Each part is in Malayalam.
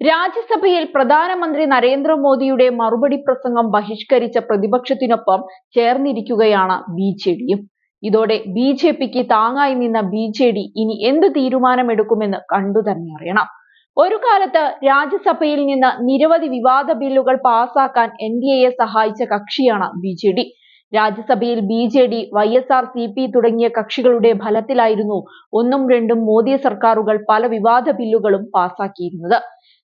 രാജ്യസഭയിൽ പ്രധാനമന്ത്രി നരേന്ദ്രമോദിയുടെ മറുപടി പ്രസംഗം ബഹിഷ്കരിച്ച പ്രതിപക്ഷത്തിനൊപ്പം ചേർന്നിരിക്കുകയാണ് ബിജെഡിയും. ഇതോടെ ബിജെപിക്ക് താങ്ങായി നിന്ന ബിജെഡി ഇനി എന്ത് തീരുമാനമെടുക്കുമെന്ന് കണ്ടുതന്നെ അറിയണം. ഒരു കാലത്ത് രാജ്യസഭയിൽ നിന്ന് നിരവധി വിവാദ ബില്ലുകൾ പാസാക്കാൻ എൻഡിഎയെ സഹായിച്ച കക്ഷിയാണ് ബിജെഡി. രാജ്യസഭയിൽ ബിജെഡി, YSR-CP തുടങ്ങിയ കക്ഷികളുടെ ഫലത്തിലായിരുന്നു ഒന്നും രണ്ടും മോദി സർക്കാരുകൾ പല വിവാദ ബില്ലുകളും പാസാക്കിയിരുന്നത്.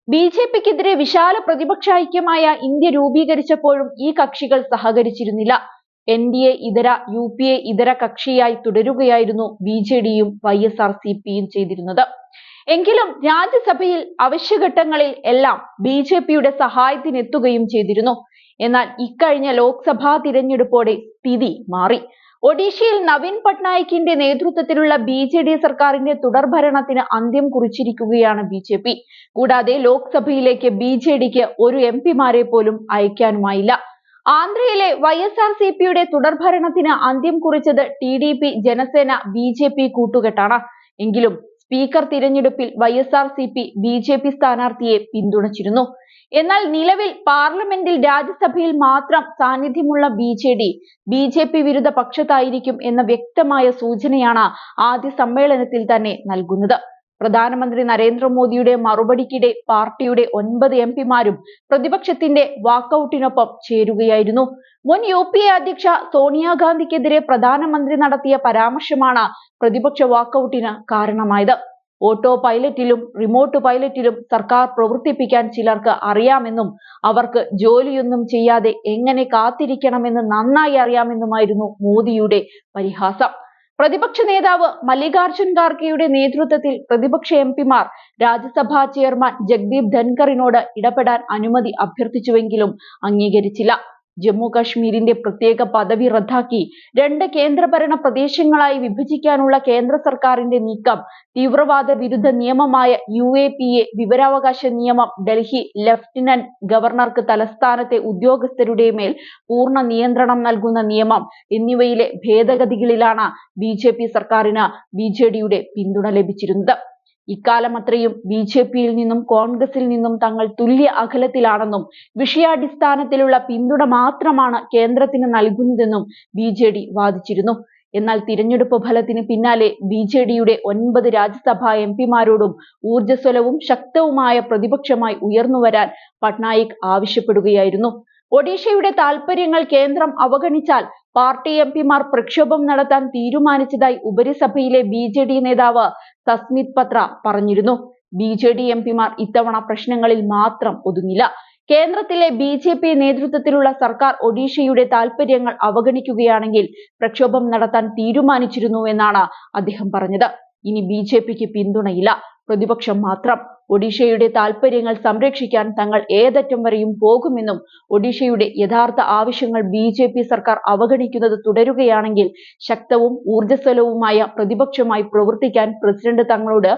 ബിജെപിക്കെതിരെ വിശാല പ്രതിപക്ഷ ഐക്യമായ ഇന്ത്യ രൂപീകരിച്ചപ്പോഴും ഈ കക്ഷികൾ സഹകരിച്ചിരുന്നില്ല. NDA ഇതര, UPA ഇതര കക്ഷിയായി തുടരുകയായിരുന്നു ബിജെഡിയും YSR-CPയും ചെയ്തിരുന്നത്. എങ്കിലും രാജ്യസഭയിൽ അവശ്യഘട്ടങ്ങളിൽ എല്ലാം ബിജെപിയുടെ സഹായത്തിനെത്തുകയും ചെയ്തിരുന്നു. എന്നാൽ ഇക്കഴിഞ്ഞ ലോക്സഭാ തിരഞ്ഞെടുപ്പോടെ സ്ഥിതി മാറി. ഒഡീഷയിൽ നവീൻ പട്നായിക്കിന്റെ നേതൃത്വത്തിലുള്ള ബിജെഡി സർക്കാരിന്റെ തുടർഭരണത്തിന് അന്ത്യം കുറിച്ചിരിക്കുകയാണ് ബിജെപി. കൂടാതെ ലോക്സഭയിലേക്ക് ബിജെഡിക്ക് ഒരു MP-മാരെ പോലും അയക്കാനുമായില്ല. ആന്ധ്രയിലെ YSR-CPയുടെ തുടർഭരണത്തിന് അന്ത്യം കുറിച്ചത് TDP, ജനസേന, BJP കൂട്ടുകെട്ടാണ്. എങ്കിലും സ്പീക്കർ തിരഞ്ഞെടുപ്പിൽ YSR-CP BJP സ്ഥാനാർത്ഥിയെ പിന്തുണച്ചിരുന്നു. എന്നാൽ നിലവിൽ പാർലമെന്റിൽ രാജ്യസഭയിൽ മാത്രം സാന്നിധ്യമുള്ള ബിജെഡി BJP വിരുദ്ധ പക്ഷത്തായിരിക്കും എന്ന വ്യക്തമായ സൂചനയാണ് ആദ്യ സമ്മേളനത്തിൽ തന്നെ നൽകുന്നത്. പ്രധാനമന്ത്രി നരേന്ദ്രമോദിയുടെ മറുപടിക്കിടെ പാർട്ടിയുടെ 9 MP-മാരും പ്രതിപക്ഷത്തിന്റെ വാക്കൌട്ടിനൊപ്പം ചേരുകയായിരുന്നു. മുൻ UPA അധ്യക്ഷ സോണിയാഗാന്ധിക്കെതിരെ പ്രധാനമന്ത്രി നടത്തിയ പരാമർശമാണ് പ്രതിപക്ഷ വാക്കൌട്ടിന് കാരണമായത്. ഓട്ടോ പൈലറ്റിലും റിമോട്ട് പൈലറ്റിലും സർക്കാർ പ്രവർത്തിപ്പിക്കാൻ ചിലർക്ക് അറിയാമെന്നും അവർക്ക് ജോലിയൊന്നും ചെയ്യാതെ എങ്ങനെ കാത്തിരിക്കണമെന്ന് നന്നായി അറിയാമെന്നുമായിരുന്നു മോദിയുടെ പരിഹാസം. പ്രതിപക്ഷ നേതാവ് മല്ലികാർജുൻ ഖാർഗെയുടെ നേതൃത്വത്തിൽ പ്രതിപക്ഷ MP-മാർ രാജ്യസഭാ ചെയർമാൻ ജഗ്ദീപ് ധൻഖറിനോട് ഇടപെടാൻ അനുമതി അഭ്യർത്ഥിച്ചുവെങ്കിലും അംഗീകരിച്ചില്ല. ജമ്മു കാശ്മീരിന്റെ പ്രത്യേക പദവി റദ്ദാക്കി 2 കേന്ദ്രഭരണ പ്രദേശങ്ങളായി വിഭജിക്കാനുള്ള കേന്ദ്ര സർക്കാരിന്റെ നീക്കം, തീവ്രവാദ വിരുദ്ധ നിയമമായ UAPA, വിവരാവകാശ നിയമം, ഡൽഹി ലഫ്റ്റനന്റ് ഗവർണർക്ക് തലസ്ഥാനത്തെ ഉദ്യോഗസ്ഥരുടെ മേൽ പൂർണ്ണ നിയന്ത്രണം നൽകുന്ന നിയമം എന്നിവയിലെ ഭേദഗതികളിലാണ് BJP സർക്കാരിന് ബിജെഡിയുടെ പിന്തുണ ലഭിച്ചിരുന്നത്. ഇക്കാലമത്രയും BJPയിൽ നിന്നും കോൺഗ്രസിൽ നിന്നും തങ്ങൾ തുല്യ അകലത്തിലാണെന്നും വിഷയാടിസ്ഥാനത്തിലുള്ള പിന്തുണ മാത്രമാണ് കേന്ദ്രത്തിന് നൽകുന്നതെന്നും BJD വാദിച്ചിരുന്നു. എന്നാൽ തിരഞ്ഞെടുപ്പ് ഫലത്തിന് പിന്നാലെ BJDയുടെ 9 രാജ്യസഭാ MP-മാരോടും ഊർജ്ജസ്വലവും ശക്തവുമായ പ്രതിപക്ഷമായി ഉയർന്നുവരാൻ പട്നായിക് ആവശ്യപ്പെടുകയായിരുന്നു. ഒഡീഷയുടെ താൽപര്യങ്ങൾ കേന്ദ്രം അവഗണിച്ചാൽ പാർട്ടി MP-മാർ പ്രക്ഷോഭം നടത്താൻ തീരുമാനിച്ചതായി ഉപരിസഭയിലെ BJD നേതാവ് സസ്മിത് പത്ര പറഞ്ഞിരുന്നു. BJD MP-മാർ ഇത്തവണ പ്രശ്നങ്ങളിൽ മാത്രം ഒതുങ്ങില്ല. കേന്ദ്രത്തിലെ BJP നേതൃത്വത്തിലുള്ള സർക്കാർ ഒഡീഷയുടെ താൽപര്യങ്ങൾ അവഗണിക്കുകയാണെങ്കിൽ പ്രക്ഷോഭം നടത്താൻ തീരുമാനിച്ചിരുന്നു എന്നാണ് അദ്ദേഹം പറഞ്ഞത്. ഇനി BJPക്ക് പിന്തുണയില്ല, പ്രതിപക്ഷം മാത്രം. ഒഡീഷയുടെ താൽപര്യങ്ങൾ സംരക്ഷിക്കാൻ തങ്ങൾ ഏതറ്റം വരെയും പോകുമെന്നും ഒഡീഷയുടെ യഥാർത്ഥ ആവശ്യങ്ങൾ BJP സർക്കാർ അവഗണിക്കുന്നത് തുടരുകയാണെങ്കിൽ ശക്തവും ഊർജ്ജസ്വലവുമായ പ്രതിപക്ഷമായി പ്രവർത്തിക്കാൻ പ്രസിഡന്റ് തങ്ങളോട്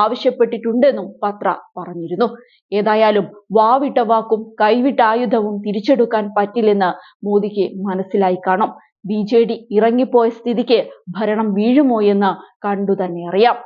ആവശ്യപ്പെട്ടിട്ടുണ്ടെന്നും പത്ര പറഞ്ഞിരുന്നു. ഏതായാലും വാവിട്ട വാക്കും കൈവിട്ട ആയുധവും തിരിച്ചെടുക്കാൻ പറ്റില്ലെന്ന് മോദിക്ക് മനസ്സിലായി കാണും. BJD ഇറങ്ങിപ്പോയ സ്ഥിതിക്ക് ഭരണം വീഴുമോ എന്ന് കണ്ടുതന്നെ അറിയാം.